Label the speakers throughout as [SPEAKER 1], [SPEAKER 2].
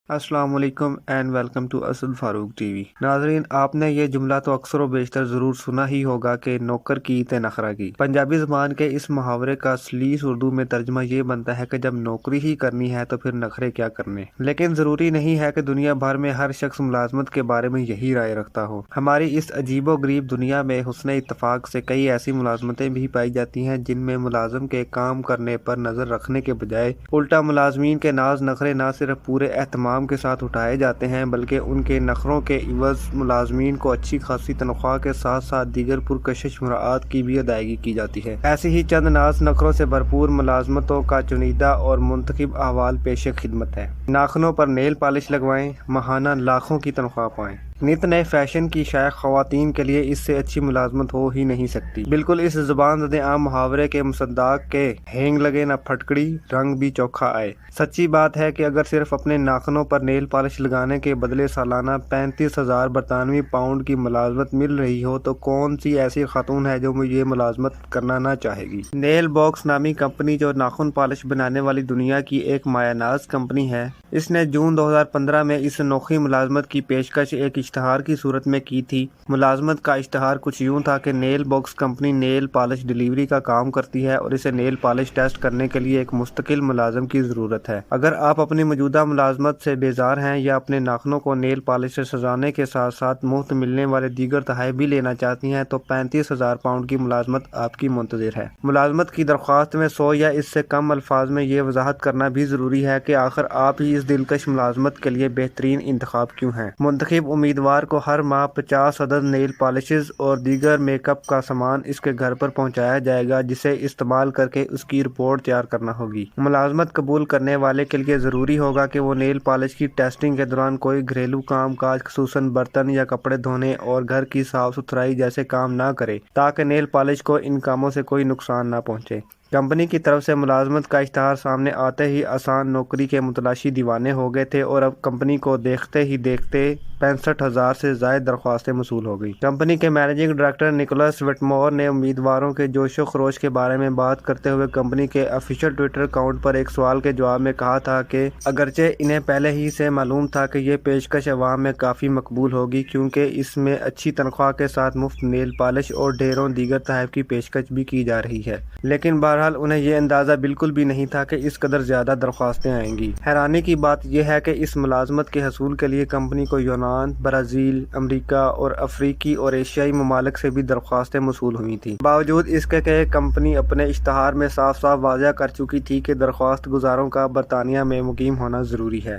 [SPEAKER 1] السلام علیکم and welcome to Asad Farooq TV. ناظرین، آپ نے یہ جملہ تو اکثر و بیشتر ضرور سنا ہی ہوگا کہ نوکر کی تے نخرہ کی۔ پنجابی زبان کے اس محاورے کا سلیس اردو میں ترجمہ یہ بنتا ہے کہ جب نوکری ہی کرنی ہے تو پھر نخرے کیا کرنے۔ لیکن ضروری نہیں ہے کہ دنیا بھر میں ہر شخص ملازمت کے بارے میں یہی رائے رکھتا ہو۔ ہماری اس عجیب و غریب دنیا میں حسن اتفاق سے کئی ایسی ملازمتیں بھی پائی جاتی ہیں جن میں ملازم کے کام کرنے پر نظر رکھنے کے بجائے الٹا ملازمین کے ناز نخرے نہ صرف پورے اہتمام کے ساتھ اٹھائے جاتے ہیں بلکہ ان کے نخروں کے عوض ملازمین کو اچھی خاصی تنخواہ کے ساتھ ساتھ دیگر پرکشش مراعات کی بھی ادائیگی کی جاتی ہے۔ ایسی ہی چند ناز نخروں سے بھرپور ملازمتوں کا چنیدہ اور منتخب احوال پیش خدمت ہے۔ ناخنوں پر نیل پالش لگوائیں، ماہانہ لاکھوں کی تنخواہ پائیں۔ نت نئے فیشن کی شائق خواتین کے لیے اس سے اچھی ملازمت ہو ہی نہیں سکتی۔ بالکل اس زبان زد عام محاورے کے مصداق کے ہینگ لگے نہ پھٹکڑی، رنگ بھی چوکھا آئے۔ سچی بات ہے کہ اگر صرف اپنے ناخنوں پر نیل پالش لگانے کے بدلے سالانہ 35,000 برطانوی پاؤنڈ کی ملازمت مل رہی ہو تو کون سی ایسی خاتون ہے جو یہ ملازمت کرنا نہ چاہے گی۔ نیل باکس نامی کمپنی جو ناخن پالش بنانے والی دنیا کی ایک مایہ ناز کمپنی ہے، اس نے جون 2015 میں اس انوکھی ملازمت کی پیشکش ایک اشتہار کی صورت میں کی تھی۔ ملازمت کا اشتہار کچھ یوں تھا کہ Nail Box company nail polish delivery کا کام کرتی ہے اور اسے نیل پالش ٹیسٹ کرنے کے لیے ایک مستقل ملازم کی ضرورت ہے۔ اگر آپ اپنی موجودہ ملازمت سے بیزار ہیں یا اپنے ناخنوں کو نیل پالش سے سجانے کے ساتھ ساتھ مفت ملنے والے دیگر تحائف بھی لینا چاہتی ہیں تو 35,000 پاؤنڈ کی ملازمت آپ کی منتظر ہے۔ ملازمت کی درخواست میں 100 یا اس سے کم الفاظ میں یہ وضاحت کرنا بھی ضروری ہے کہ آخر آپ ہی اس دلکش ملازمت کے لیے بہترین انتخاب کیوں ہیں۔ منتخب امیدوار کو ہر ماہ 50 عدد نیل پالشز اور دیگر میک اپ کا سامان اس کے گھر پر پہنچایا جائے گا جسے استعمال کر کے اس کی رپورٹ تیار کرنا ہوگی۔ ملازمت قبول کرنے والے کے لیے ضروری ہوگا کہ وہ نیل پالش کی ٹیسٹنگ کے دوران کوئی گھریلو کام کاج خصوصاً برتن یا کپڑے دھونے اور گھر کی صاف ستھرائی جیسے کام نہ کرے تاکہ نیل پالش کو ان کاموں سے کوئی نقصان نہ پہنچے۔ کمپنی کی طرف سے ملازمت کا اشتہار سامنے آتے ہی آسان نوکری کے متلاشی دیوانے ہو گئے تھے اور اب کمپنی کو دیکھتے ہی دیکھتے 65,000 سے زائد درخواستیں موصول ہو گئی۔ کمپنی کے مینیجنگ ڈائریکٹر نکولس وٹمور نے امیدواروں کے جوش و خروش کے بارے میں بات کرتے ہوئے کمپنی کے آفیشیل ٹویٹر اکاؤنٹ پر ایک سوال کے جواب میں کہا تھا کہ اگرچہ انہیں پہلے ہی سے معلوم تھا کہ یہ پیشکش عوام میں کافی مقبول ہوگی کیونکہ اس میں اچھی تنخواہ کے ساتھ مفت نیل پالش اور ڈھیروں دیگر تحائف کی پیشکش بھی کی جا رہی ہے، لیکن بہرحال انہیں یہ اندازہ بالکل بھی نہیں تھا کہ اس قدر زیادہ درخواستیں آئیں گی۔ حیرانی کی بات یہ ہے کہ اس ملازمت کے حصول کے لیے کمپنی کو یونان، برازیل، امریکہ اور افریقی اور ایشیائی ممالک سے بھی درخواستیں موصول ہوئی تھیں۔ باوجود اس کے کہ کمپنی اپنے اشتہار میں صاف صاف واضح کر چکی تھی کہ درخواست گزاروں کا برطانیہ میں مقیم ہونا ضروری ہے۔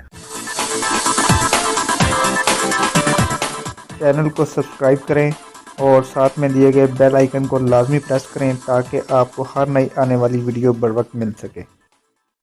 [SPEAKER 2] چینل کو سبسکرائب کریں اور ساتھ میں دیے گئے بیل آئیکن کو لازمی پریس کریں تاکہ آپ کو ہر نئی آنے والی ویڈیو بر وقت مل سکے۔